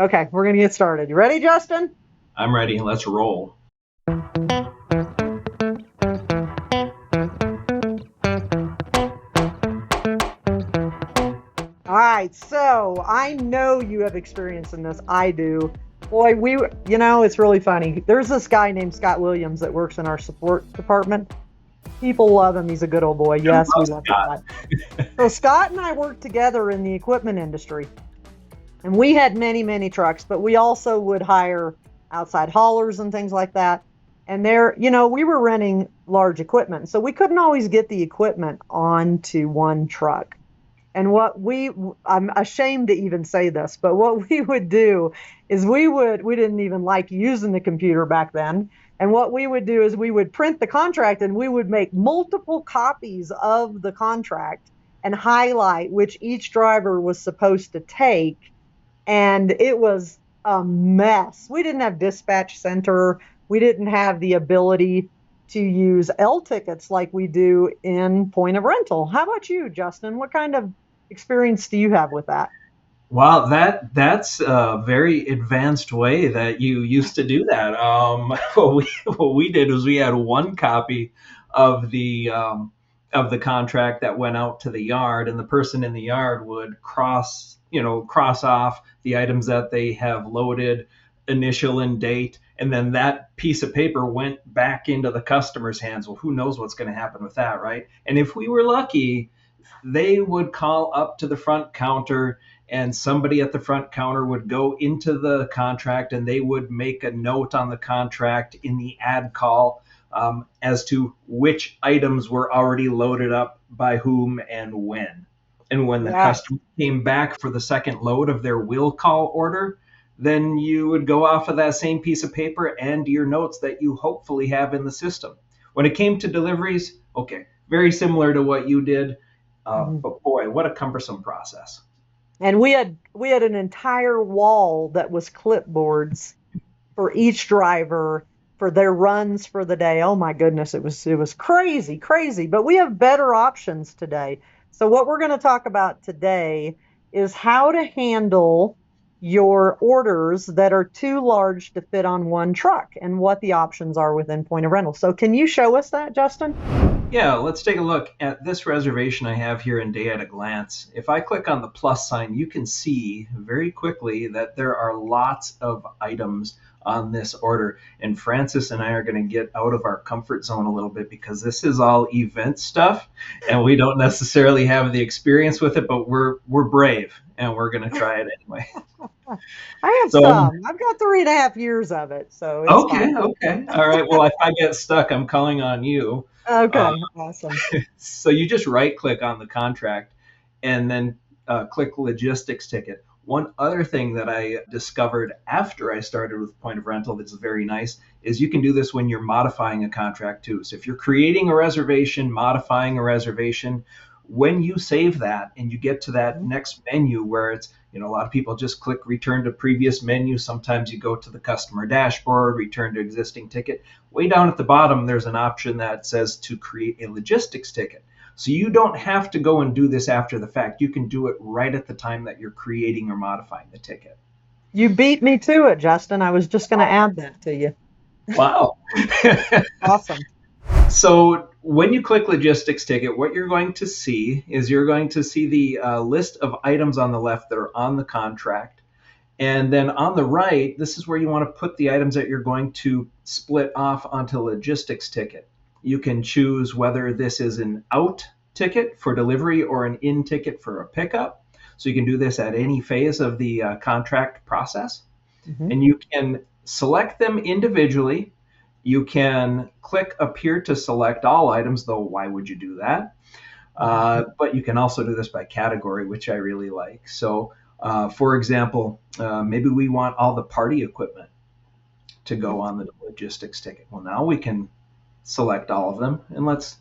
Okay, we're going to get started. You ready, Justin? I'm ready. Let's roll. All right, so I know you have experience in this. I do. Boy, it's really funny. There's this guy named Scott Williams that works in our support department. People love him. He's a good old boy. I Yes, we love love Scott. Scott. So Scott and I worked together in the equipment industry, and we had many, many trucks, but we also would hire outside haulers and things like that. And we were renting large equipment, so we couldn't always get the equipment onto one truck. And I'm ashamed to even say this, but what we would do is we didn't even like using the computer back then. And what we would do is we would print the contract and we would make multiple copies of the contract and highlight which each driver was supposed to take. And it was a mess. We didn't have dispatch center. We didn't have the ability to use L tickets like we do in point of rental. How about you, Justin? What kind of experience do you have with that? Wow, that's a very advanced way that you used to do that. What we did was we had one copy of the contract that went out to the yard, and the person in the yard would cross off the items that they have loaded, initial and date, and then that piece of paper went back into the customer's hands. Well, who knows what's going to happen with that, right? And if we were lucky, they would call up to the front counter, and somebody at the front counter would go into the contract and they would make a note on the contract in the ad call, as to which items were already loaded up by whom and when. And when the Yes. customer came back for the second load of their will call order, then you would go off of that same piece of paper and your notes that you hopefully have in the system. When it came to deliveries, okay, very similar to what you did. Mhm. But boy, what a cumbersome process. And we had an entire wall that was clipboards for each driver for their runs for the day. Oh my goodness, it was crazy, crazy. But we have better options today. So what we're going to talk about today is how to handle your orders that are too large to fit on one truck and what the options are within point of rental. So can you show us that, Justin? Yeah, let's take a look at this reservation I have here in Day at a Glance. If I click on the plus sign, you can see very quickly that there are lots of items on this order. And Francis and I are going to get out of our comfort zone a little bit because this is all event stuff and we don't necessarily have the experience with it, but we're brave and we're going to try it anyway. I have So, some. I've got 3.5 years of it, so it's okay, fine. okay. All right. Well, if I get stuck, I'm calling on you. Uh, Okay, awesome. So you just right click on the contract and then click logistics ticket. One other thing that I discovered after I started with point of rental that's very nice is you can do this when you're modifying a contract too. So if you're creating a reservation, modifying a reservation, when you save that and you get to that next menu where it's, a lot of people just click return to previous menu. Sometimes you go to the customer dashboard, return to existing ticket. Way down at the bottom, there's an option that says to create a logistics ticket. So you don't have to go and do this after the fact. You can do it right at the time that you're creating or modifying the ticket. You beat me to it, Justin. I was just going to add that to you. Wow. Awesome. So when you click logistics ticket, what you're going to see is you're going to see the list of items on the left that are on the contract. And then on the right, this is where you want to put the items that you're going to split off onto logistics ticket. You can choose whether this is an out ticket for delivery or an in ticket for a pickup. So you can do this at any phase of the contract process. Hmm. And you can select them individually. You can click appear to select all items, though why would you do that? But you can also do this by category, which I really like. So, for example, maybe we want all the party equipment to go on the logistics ticket. Well, now we can select all of them and let's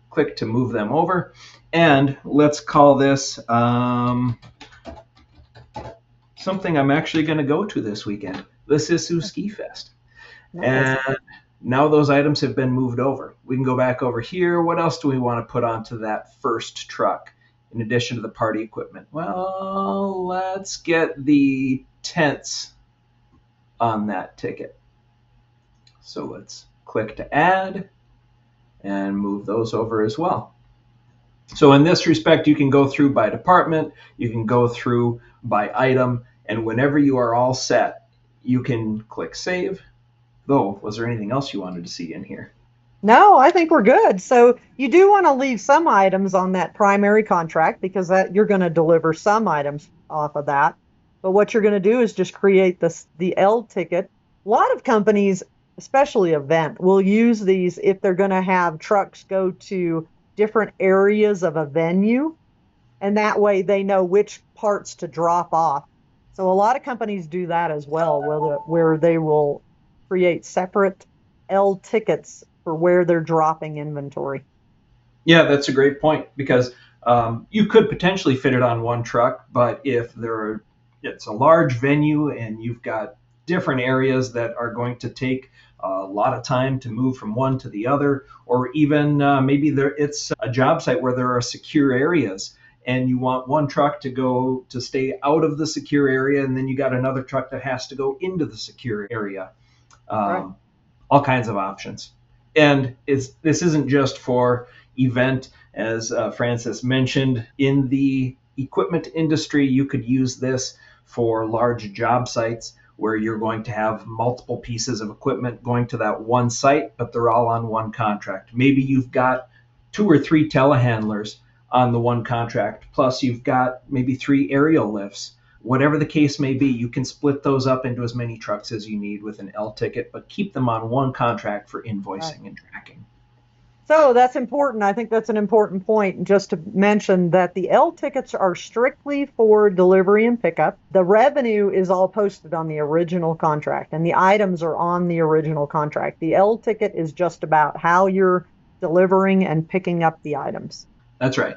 click to move them over. And let's call this something I'm actually going to go to this weekend, the Sisu Ski Fest. Nice. And now those items have been moved over. We can go back over here. What else do we want to put onto that first truck in addition to the party equipment? Well, let's get the tenths on that ticket. So let's click to add and move those over as well. So in this respect, you can go through by department, you can go through by item, and whenever you are all set, you can click save. Though, was there anything else you wanted to see in here? No, I think we're good. So you do want to leave some items on that primary contract because that you're going to deliver some items off of that. But what you're going to do is just create the L ticket. A lot of companies, especially event, will use these if they're going to have trucks go to different areas of a venue, and that way they know which parts to drop off. So a lot of companies do that as well, where they will create separate L tickets for where they're dropping inventory. Yeah, that's a great point because you could potentially fit it on one truck, but if it's a large venue and you've got different areas that are going to take a lot of time to move from one to the other, or even maybe it's a job site where there are secure areas and you want one truck to stay out of the secure area, and then you got another truck that has to go into the secure area. Right. All kinds of options. And this isn't just for event, as Francis mentioned. In the equipment industry, you could use this for large job sites where you're going to have multiple pieces of equipment going to that one site, but they're all on one contract. Maybe you've got 2 or 3 telehandlers on the one contract, plus you've got maybe 3 aerial lifts. Whatever the case may be, you can split those up into as many trucks as you need with an L ticket, but keep them on one contract for invoicing and tracking. So that's important. I think that's an important point. Just to mention that the L tickets are strictly for delivery and pickup. The revenue is all posted on the original contract, and the items are on the original contract. The L ticket is just about how you're delivering and picking up the items. That's right.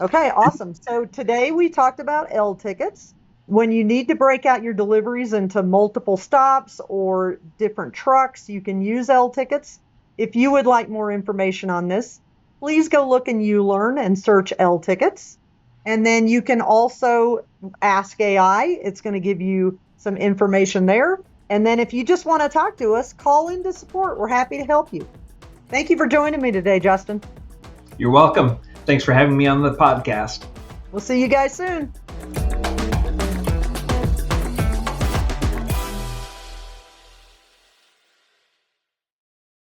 Okay, awesome. So today we talked about L tickets. When you need to break out your deliveries into multiple stops or different trucks, you can use L tickets. If you would like more information on this, please go look in ULearn and search L tickets. And then you can also ask AI. It's going to give you some information there. And then if you just want to talk to us, call into support. We're happy to help you. Thank you for joining me today, Justin. You're welcome. Thanks for having me on the podcast. We'll see you guys soon.